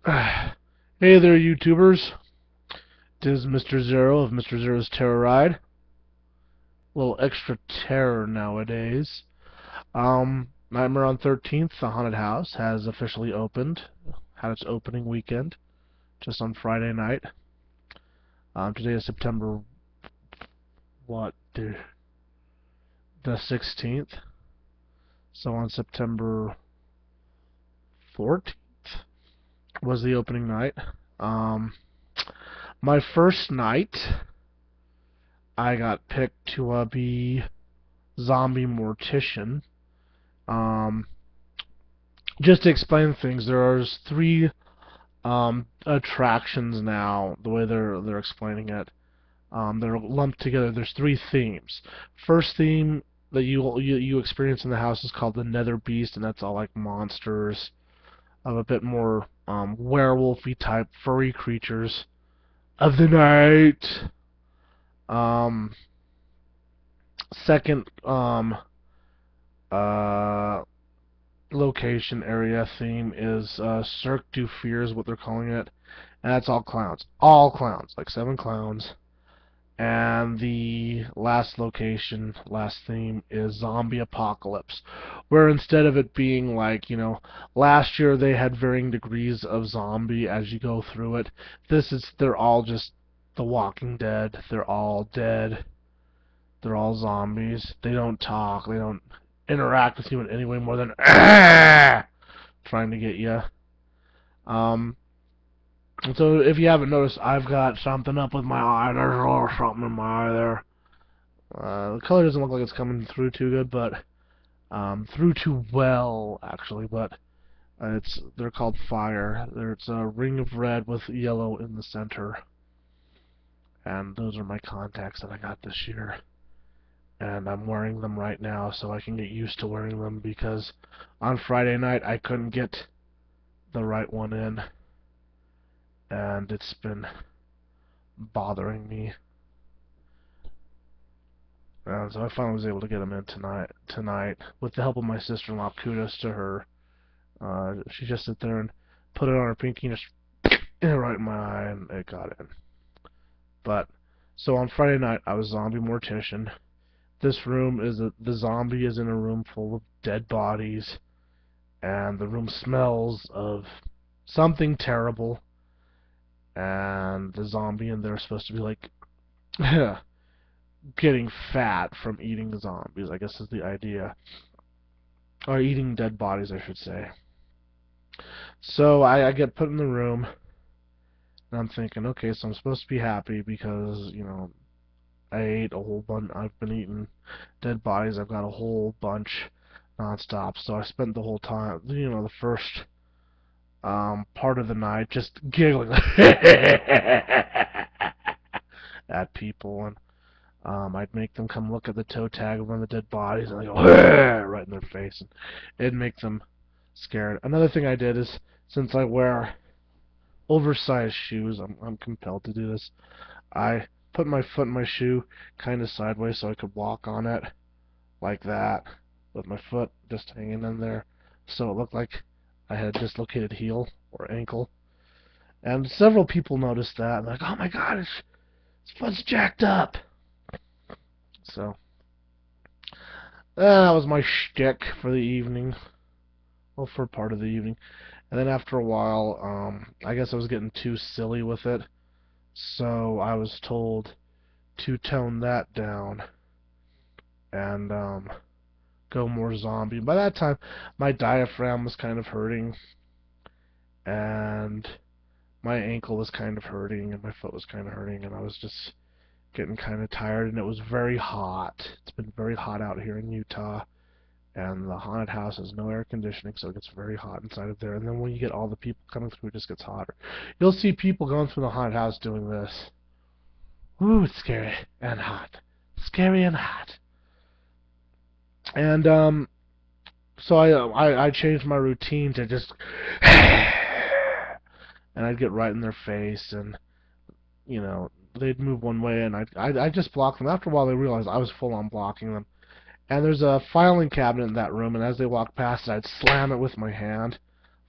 Hey there, YouTubers. This is Mr. Zero of Mr. Zero's Terror Ride. A little extra terror nowadays. Nightmare on 13th, the haunted house, has officially opened. Had its opening weekend, just on Friday night. Today is September, what, the 16th. So on September 14th was the opening night. My first night, I got picked to be zombie mortician. Um, just to explain things, there are three attractions now. The way they're explaining it, they're lumped together. There's three themes. First theme that you experience in the house is called the Nether Beast, and that's all like monsters of a bit more werewolfy type furry creatures of the night. Um, Second uh, location area theme is Cirque du Fear is what they're calling it, and that's all clowns, like 7 clowns. And the last location, last theme is Zombie Apocalypse, where instead of it being like, last year they had varying degrees of zombie as you go through it. They're all just The Walking Dead. They're all dead. They're all zombies. They don't talk. They don't interact with you in any way more than trying to get you. Um, so if you haven't noticed, I've got something up with my eye. There's a little something in my eye there. The color doesn't look like it's coming through too good, but through too well actually. But they're called fire. There's a ring of red with yellow in the center, and those are my contacts that I got this year. And I'm wearing them right now so I can get used to wearing them, because on Friday night I couldn't get the right one in, and it's been bothering me. And so I finally was able to get them in tonight with the help of my sister-in-law. Kudos to her. She just sit there and put it on her pinky and just right in my eye, and it got in. But so on Friday night I was zombie mortician. This room the zombie is in a room full of dead bodies, and the room smells of something terrible, and the zombie in there is supposed to be like getting fat from eating zombies, I guess is the idea. Or eating dead bodies, I should say. So I get put in the room, and I'm thinking, okay, so I'm supposed to be happy because, I ate a whole bunch. I've been eating dead bodies. I've got a whole bunch nonstop. So I spent the whole time, the first part of the night just giggling at people, and I'd make them come look at the toe tag of one of the dead bodies, and they go right in their face, and it'd make them scared. Another thing I did is, since I wear oversized shoes, I'm compelled to do this. I put my foot in my shoe kind of sideways so I could walk on it like that, with my foot just hanging in there, so it looked like I had a dislocated heel or ankle. And several people noticed that, and like, oh my god, his foot's jacked up. So that was my shtick for the evening. Well, for part of the evening. And then after a while, I guess I was getting too silly with it, so I was told to tone that down and go more zombie. By that time, my diaphragm was kind of hurting, and my ankle was kind of hurting, and my foot was kind of hurting, and I was just getting kind of tired, and it was very hot. It's been very hot out here in Utah, and the haunted house has no air conditioning, so it gets very hot inside of there. And then when you get all the people coming through, it just gets hotter. You'll see people going through the haunted house doing this. Ooh, it's scary and hot. Scary and hot. And so I changed my routine to just and I'd get right in their face, and they'd move one way, and I'd just block them. After a while, they realized I was full on blocking them. And there's a filing cabinet in that room, and as they walked past it, I'd slam it with my hand,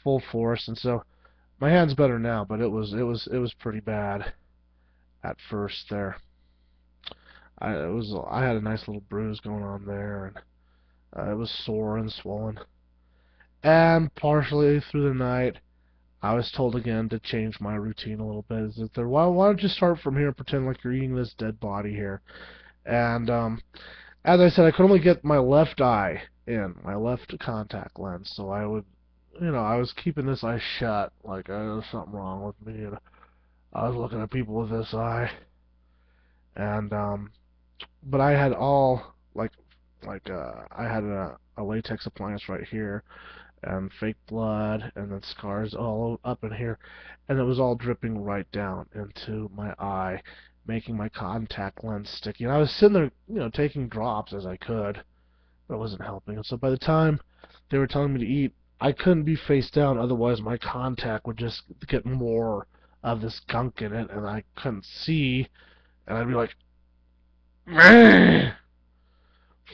full force. And so My hand's better now, but it was pretty bad at first there. I had a nice little bruise going on there, and it was sore and swollen. And partially through the night, I was told again to change my routine a little bit. Is that there? Why don't you start from here and pretend like you're eating this dead body here? And as I said, I could only get my left eye in, my left contact lens, so I would, I was keeping this eye shut, like there's something wrong with me, and I was looking at people with this eye, and but I had all I had a latex appliance right here, and fake blood, and then scars all up in here, and it was all dripping right down into my eye, making my contact lens sticky. And I was sitting there, taking drops as I could, but it wasn't helping. And so by the time they were telling me to eat, I couldn't be face down, otherwise my contact would just get more of this gunk in it, and I couldn't see, and I'd be like, meh!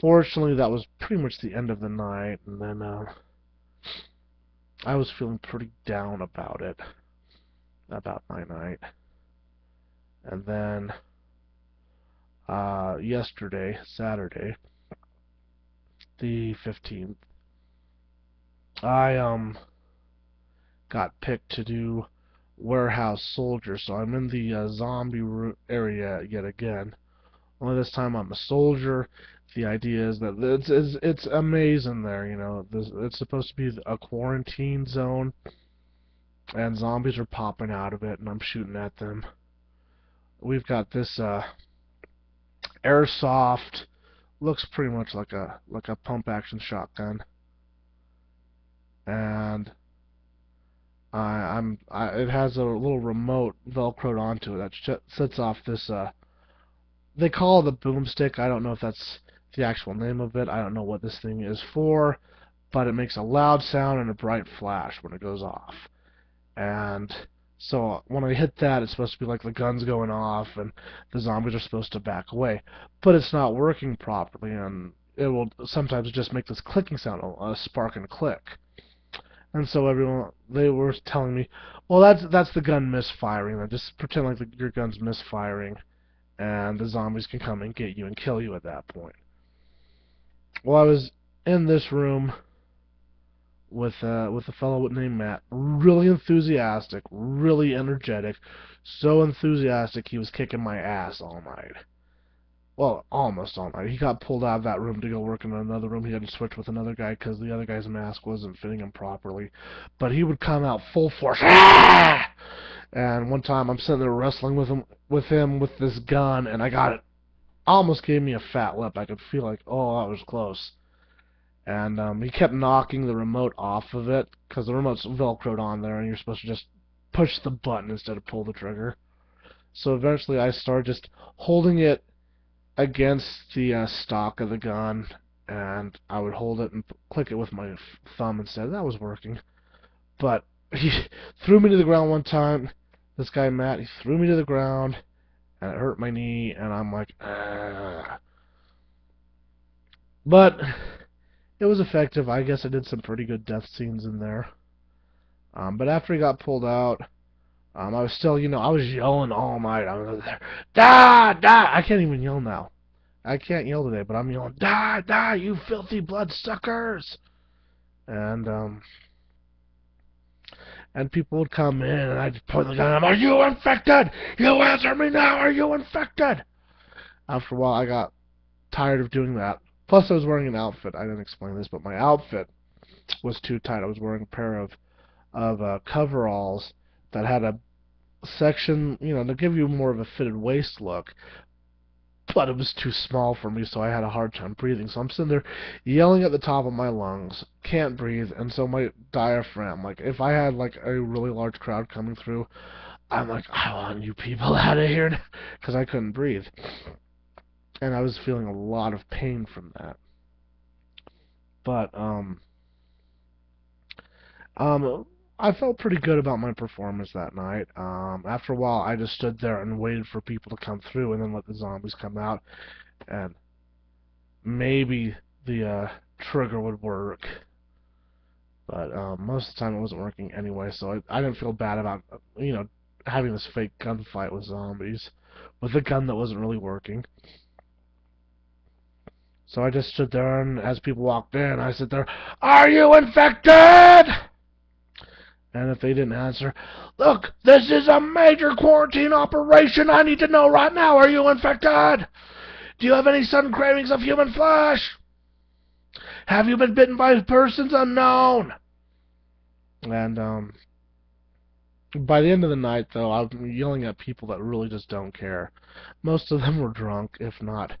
Fortunately, that was pretty much the end of the night, and then I was feeling pretty down about it, about my night. And then yesterday, Saturday, the 15th, I got picked to do Warehouse Soldier, so I'm in the zombie area yet again. Only this time I'm a soldier. The idea is that it's a maze in there, it's supposed to be a quarantine zone, and zombies are popping out of it, and I'm shooting at them. We've got this airsoft, looks pretty much like a pump action shotgun, and it has a little remote velcroed onto it that sets off this they call it the boomstick. I don't know if that's the actual name of it. I don't know what this thing is for, but it makes a loud sound and a bright flash when it goes off. And so when I hit that, it's supposed to be like the gun's going off and the zombies are supposed to back away. But it's not working properly, and it will sometimes just make this clicking sound, a spark and click. And so they were telling me, well, that's the gun misfiring. Then just pretend like your gun's misfiring, and the zombies can come and get you and kill you at that point. Well, I was in this room with a fellow named Matt, really enthusiastic, really energetic, so enthusiastic he was kicking my ass all night. Well, almost all night. He got pulled out of that room to go work in another room. He had to switch with another guy because the other guy's mask wasn't fitting him properly. But he would come out full force. Ah! And one time I'm sitting there wrestling with him with this gun, and I got it. Almost gave me a fat lip. I could feel like, oh, that was close. And he kept knocking the remote off of it because the remote's velcroed on there, and you're supposed to just push the button instead of pull the trigger. So eventually I started just holding it against the stock of the gun, and I would hold it and click it with my thumb instead. That was working. But he threw me to the ground one time. This guy Matt, he threw me to the ground, and it hurt my knee, and I'm like, ah. But it was effective. I guess I did some pretty good death scenes in there. But after he got pulled out, I was still, I was yelling all night. I was there, die, die. I can't even yell now. I can't yell today, but I'm yelling, die, die, you filthy bloodsuckers. And people would come in, and I'd point the gun at them, are you infected? You answer me now, are you infected? After a while, I got tired of doing that. Plus, I was wearing an outfit. I didn't explain this, but my outfit was too tight. I was wearing a pair of coveralls that had a section, to give you more of a fitted waist look, but it was too small for me, so I had a hard time breathing. So I'm sitting there yelling at the top of my lungs, can't breathe, and so my diaphragm, like if I had like a really large crowd coming through, I'm like, I want you people out of here, because I couldn't breathe. And I was feeling a lot of pain from that. But I felt pretty good about my performance that night. After a while, I just stood there and waited for people to come through and then let the zombies come out. And maybe the trigger would work. But most of the time it wasn't working anyway, so I didn't feel bad about, having this fake gunfight with zombies with a gun that wasn't really working. So I just stood there, and as people walked in, I said there, "Are you infected?" And if they didn't answer, "Look, this is a major quarantine operation. I need to know right now, are you infected? Do you have any sudden cravings of human flesh? Have you been bitten by persons unknown?" And by the end of the night, though, I'm yelling at people that really just don't care. Most of them were drunk, if not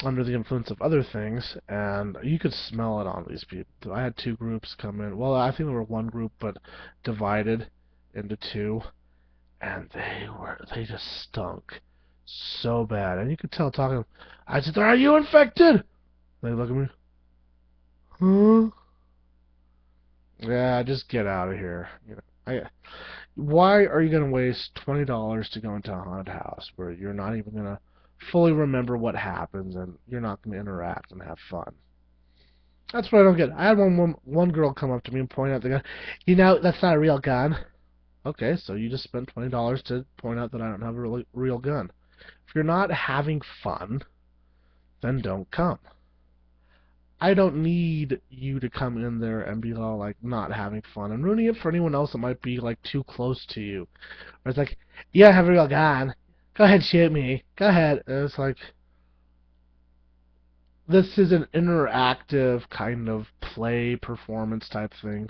under the influence of other things, and you could smell it on these people. I had two groups come in. Well, I think there were one group, but divided into two, and they just stunk so bad. And you could tell talking. I said, "Are you infected?" They look at me. Huh? Yeah, just get out of here. Why are you gonna waste $20 to go into a haunted house where you're not even gonna fully remember what happens, and you're not gonna interact and have fun? That's what I don't get. I had one girl come up to me and point out the gun. That's not a real gun. Okay, so you just spent $20 to point out that I don't have a really real gun. If you're not having fun, then don't come. I don't need you to come in there and be all like not having fun and ruining it for anyone else that might be like too close to you. Or it's like, "You don't have a real gun. Go ahead, shoot me. Go ahead." And it's like, this is an interactive kind of play performance type thing.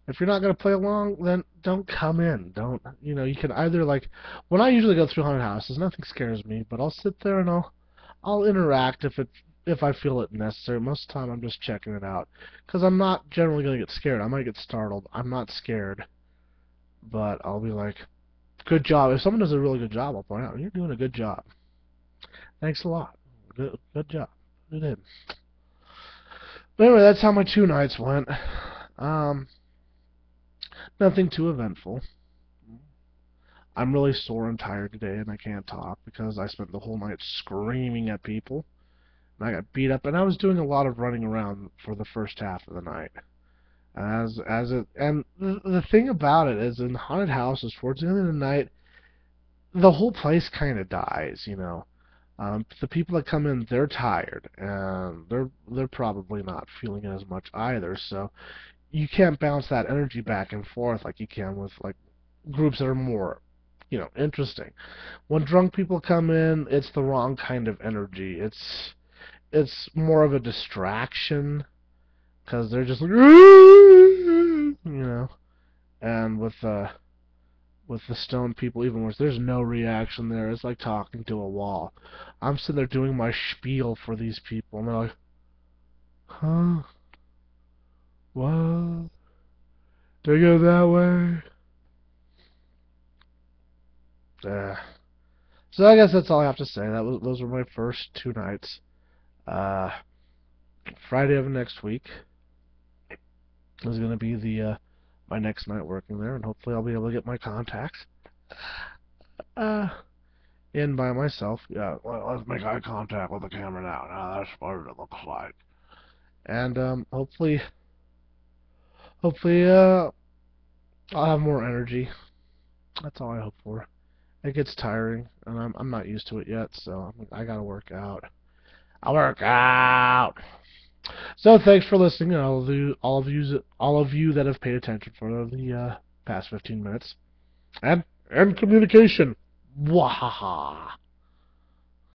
If you're not going to play along, then don't come in. Don't, you can either like, when I usually go through haunted houses, nothing scares me, but I'll sit there and I'll interact if I feel it necessary. Most of the time I'm just checking it out, because I'm not generally going to get scared. I might get startled. I'm not scared, but I'll be like, "Good job." If someone does a really good job, I'll point out, "You're doing a good job. Thanks a lot. Good job." Put it in. But anyway, that's how my 2 nights went. Nothing too eventful. I'm really sore and tired today, and I can't talk because I spent the whole night screaming at people, and I got beat up, and I was doing a lot of running around for the first half of the night. And the thing about it is, in haunted houses, towards the end of the night, the whole place kind of dies. The people that come in, they're tired, and they're probably not feeling it as much either. So you can't bounce that energy back and forth like you can with like groups that are more, interesting. When drunk people come in, it's the wrong kind of energy. It's more of a distraction because they're just like, and with the stoned people, even worse. There's no reaction there. It's like talking to a wall. I'm sitting there doing my spiel for these people, and they're like, "Huh? What? Do I go that way?" So I guess that's all I have to say. Those were my first 2 nights. Uh, Friday of next week is going to be the my next night working there, and hopefully I'll be able to get my contacts in by myself. Yeah, well, let's make eye contact with the camera now. Now that's what it looks like. And hopefully I'll have more energy. That's all I hope for. It gets tiring, and I'm not used to it yet, so I gotta work out. I'll work out. So thanks for listening, all of you that have paid attention for the past 15 minutes, and communication. Wahaha.